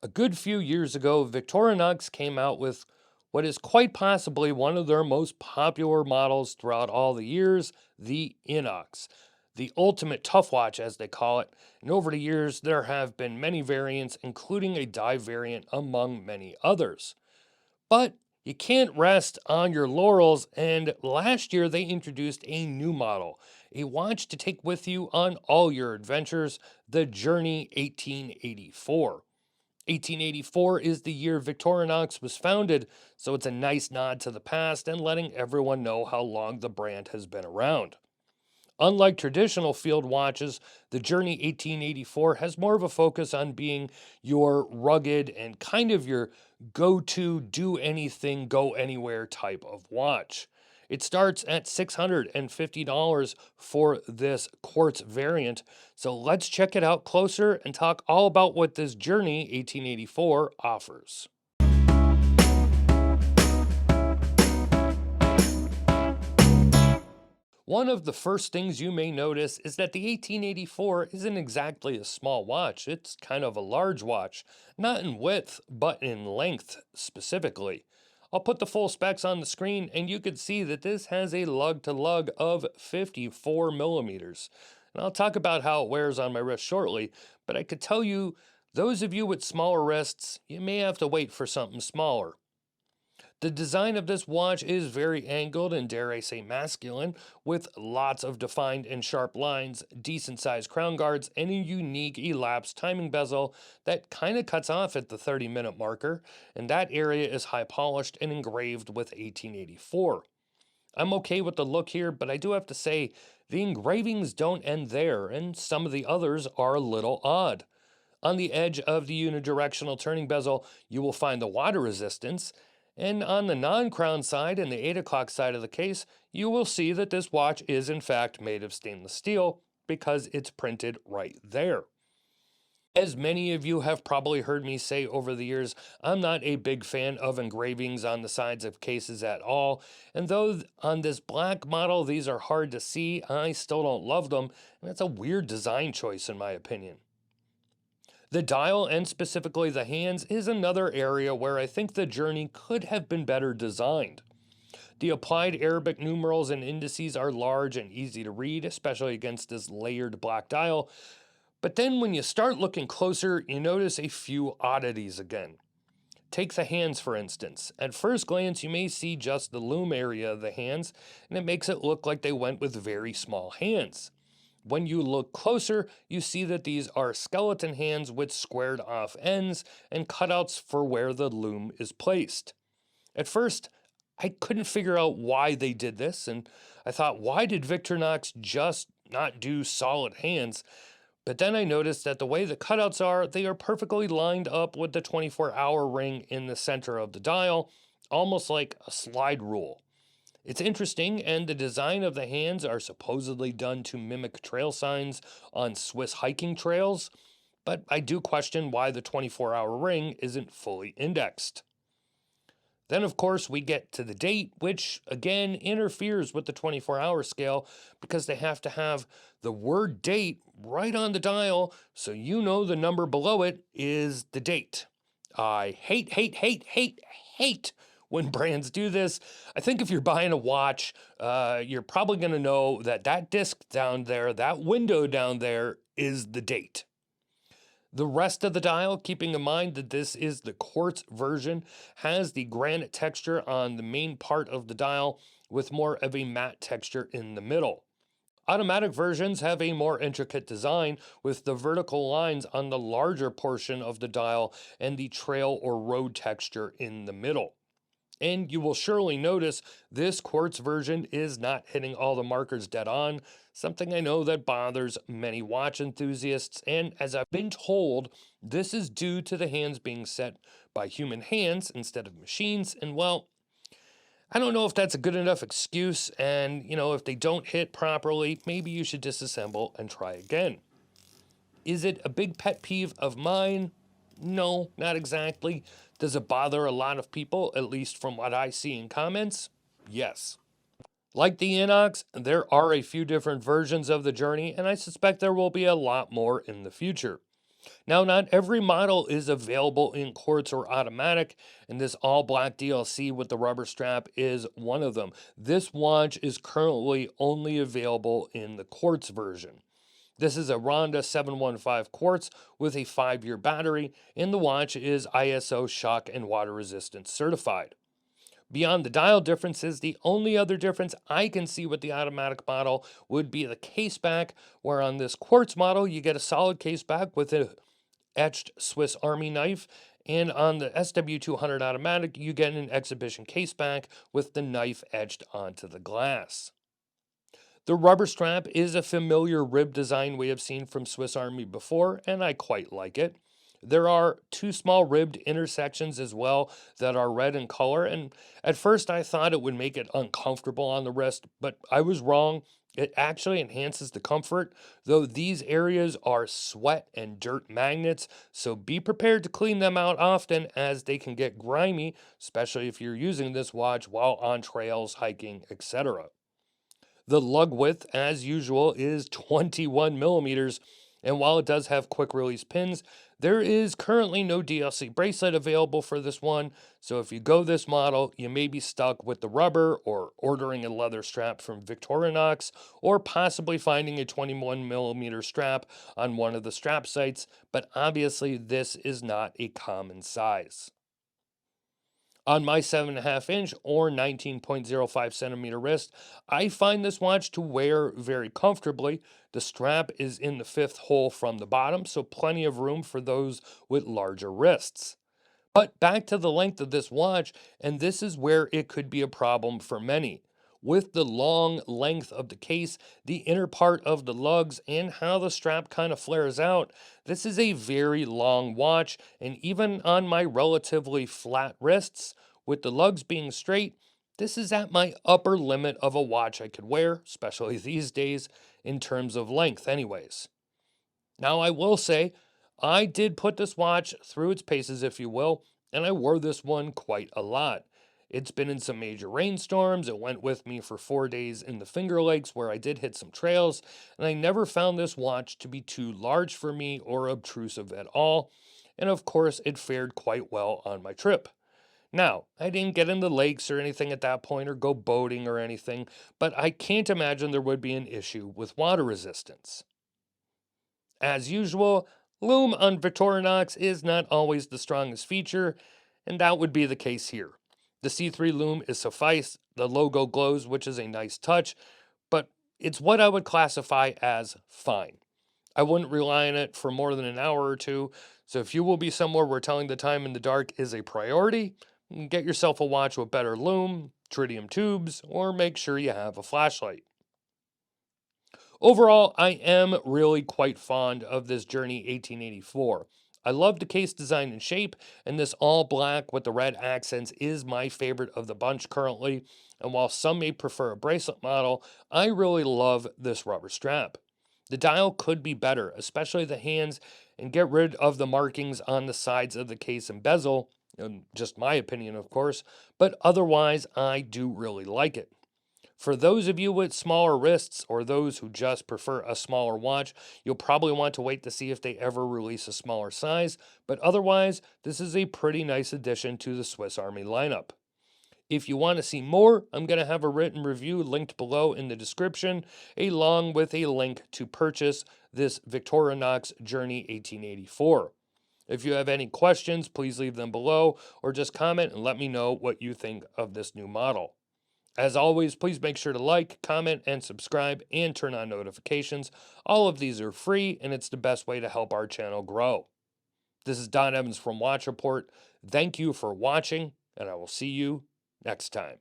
A good few years ago, Victorinox came out with what is quite possibly one of their most popular models throughout all the years, the Inox, the ultimate tough watch as they call it. And over the years, there have been many variants, including a dive variant among many others. But you can't rest on your laurels, and last year they introduced a new model, a watch to take with you on all your adventures, the Journey 1884. 1884 is the year Victorinox was founded, so it's a nice nod to the past and letting everyone know how long the brand has been around. Unlike traditional field watches, the Journey 1884 has more of a focus on being your rugged and kind of your go to, do anything, go anywhere type of watch. It starts at $650 for this quartz variant, so let's check it out closer and talk all about what this Journey 1884 offers. One of the first things you may notice is that the 1884 isn't exactly a small watch. It's kind of a large watch, not in width, but in length specifically. I'll put the full specs on the screen and you can see that this has a lug to lug of 54 millimeters. And I'll talk about how it wears on my wrist shortly, but I could tell you, those of you with smaller wrists, you may have to wait for something smaller. The design of this watch is very angled and, dare I say, masculine, with lots of defined and sharp lines, decent sized crown guards, and a unique elapsed timing bezel that kind of cuts off at the 30-minute marker, and that area is high polished and engraved with 1884. I'm okay with the look here, but I do have to say the engravings don't end there, and some of the others are a little odd. On the edge of the unidirectional turning bezel, you will find the water resistance, and on the non-crown side and the 8 o'clock side of the case, you will see that this watch is in fact made of stainless steel because it's printed right there. As many of you have probably heard me say over the years, I'm not a big fan of engravings on the sides of cases at all, and though on this black model these are hard to see, I still don't love them, and it's a weird design choice in my opinion. The dial, and specifically the hands, is another area where I think the Journey could have been better designed. The applied Arabic numerals and indices are large and easy to read, especially against this layered black dial. But then when you start looking closer, you notice a few oddities again. Take the hands, for instance. At first glance, you may see just the lume area of the hands, and it makes it look like they went with very small hands. When you look closer, you see that these are skeleton hands with squared off ends and cutouts for where the lume is placed. At first, I couldn't figure out why they did this, and I thought, why did Victorinox just not do solid hands? But then I noticed that the way the cutouts are, they are perfectly lined up with the 24-hour ring in the center of the dial, almost like a slide rule. It's interesting, and the design of the hands are supposedly done to mimic trail signs on Swiss hiking trails, but I do question why the 24-hour ring isn't fully indexed. Then, of course, we get to the date, which again interferes with the 24-hour scale because they have to have the word date right on the dial so you know the number below it is the date. I hate when brands do this. I think if you're buying a watch, you're probably going to know that that disc down there, that window down there is the date. The rest of the dial, keeping in mind that this is the quartz version, has the granite texture on the main part of the dial with more of a matte texture in the middle. Automatic versions have a more intricate design with the vertical lines on the larger portion of the dial and the trail or road texture in the middle. And you will surely notice this quartz version is not hitting all the markers dead on, something I know that bothers many watch enthusiasts. And as I've been told, this is due to the hands being set by human hands instead of machines. And well, I don't know if that's a good enough excuse. And, if they don't hit properly, maybe you should disassemble and try again. Is it a big pet peeve of mine? No, not exactly. Does it bother a lot of people, at least from what I see in comments? Yes. Like the Inox, there are a few different versions of the Journey, and I suspect there will be a lot more in the future. Now, not every model is available in quartz or automatic, and this all black DLC with the rubber strap is one of them. This watch is currently only available in the quartz version. This is a Ronda 715 quartz with a 5-year battery, and the watch is ISO shock and water resistance certified. Beyond the dial differences, the only other difference I can see with the automatic model would be the case back, where on this quartz model you get a solid case back with a etched Swiss Army knife, and on the SW200 automatic you get an exhibition case back with the knife etched onto the glass. The rubber strap is a familiar rib design we have seen from Swiss Army before, and I quite like it. There are two small ribbed intersections as well that are red in color, and at first I thought it would make it uncomfortable on the wrist, but I was wrong. It actually enhances the comfort, though these areas are sweat and dirt magnets, so be prepared to clean them out often as they can get grimy, especially if you're using this watch while on trails, hiking, etc. The lug width, as usual, is 21 millimeters, and while it does have quick release pins, there is currently no DLC bracelet available for this one, so if you go this model, you may be stuck with the rubber or ordering a leather strap from Victorinox, or possibly finding a 21 millimeter strap on one of the strap sites, but obviously this is not a common size. On my 7.5 inch or 19.05 centimeter wrist, I find this watch to wear very comfortably. The strap is in the fifth hole from the bottom, so plenty of room for those with larger wrists. But back to the length of this watch, and this is where it could be a problem for many. With the long length of the case, the inner part of the lugs, and how the strap kind of flares out, this is a very long watch, and even on my relatively flat wrists, with the lugs being straight, this is at my upper limit of a watch I could wear, especially these days, in terms of length, anyways. Now, I will say, I did put this watch through its paces, if you will, and I wore this one quite a lot. It's been in some major rainstorms. It went with me for 4 days in the Finger Lakes where I did hit some trails, and I never found this watch to be too large for me or obtrusive at all. And of course, it fared quite well on my trip. Now, I didn't get in the lakes or anything at that point or go boating or anything, but I can't imagine there would be an issue with water resistance. As usual, Lume on Victorinox is not always the strongest feature, and that would be the case here. The C3 Lume is suffice, the logo glows, which is a nice touch, but it's what I would classify as fine. I wouldn't rely on it for more than an hour or two, so if you will be somewhere where telling the time in the dark is a priority, get yourself a watch with better lume, tritium tubes, or make sure you have a flashlight. Overall, I am really quite fond of this Journey 1884. I love the case design and shape, and this all black with the red accents is my favorite of the bunch currently. And while some may prefer a bracelet model, I really love this rubber strap. The dial could be better, especially the hands, and get rid of the markings on the sides of the case and bezel. Just my opinion, of course, but otherwise, I do really like it. For those of you with smaller wrists or those who just prefer a smaller watch, you'll probably want to wait to see if they ever release a smaller size, but otherwise, this is a pretty nice addition to the Swiss Army lineup. If you want to see more, I'm going to have a written review linked below in the description, along with a link to purchase this Victorinox Journey 1884. If you have any questions, please leave them below or just comment and let me know what you think of this new model. As always, please make sure to like, comment, and subscribe, and turn on notifications. All of these are free, and it's the best way to help our channel grow. This is Don Evans from Watch Report. Thank you for watching, and I will see you next time.